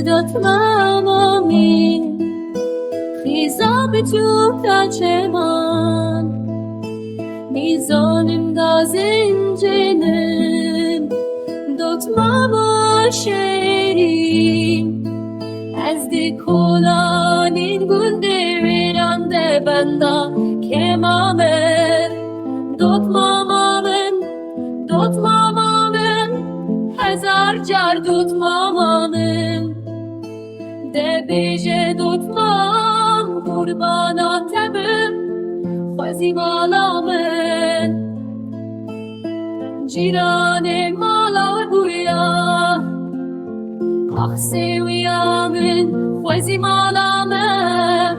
دست مامامی خیزا به تو تچمان میزانم دا زنجنم دوت ماما شیرین از دی کلانین گنده ویرانده بندا که مامن دوت مامامن هزار جار دوت مامامن ده بیجه دوت مام قربانا تبم خوزی مالامن جیران مالا بویا اخسویامن خوزی مالامن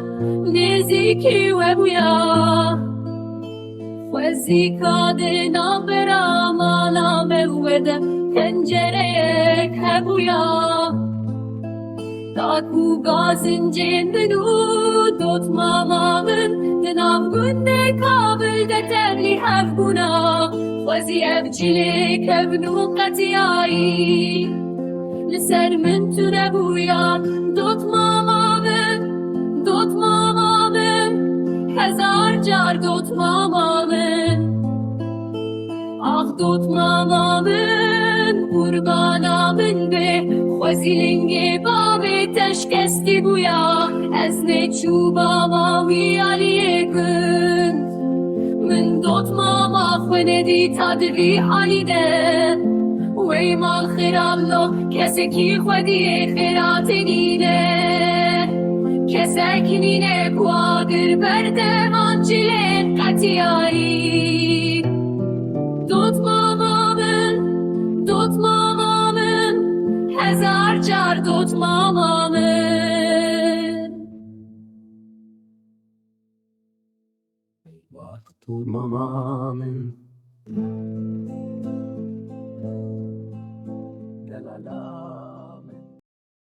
نزیکی و بویا خوزی کادنا برا مالامن وده پنجره کبویا داکو گازن جندنو دوت مامامن دنام گنده کابل ده تبلی هفگونا خوزی افجیلی کبنو قطیایی لسر من تو نبویا دوت مامامن هزار جار دوت مامامن آخ دوت مامامن قربانامن به خوزی لنگی بابی تشکستی بویا از نچو بابامی علیه کن من دوت ماما خونه دی تدری حالیده وی مال خیرالو کسی کی خودی خیرات نینه کسک نینه قادر برده منجیل قطیایی دوت مامامن هزار جار دوت مامامن وقت مامامن لا لا لا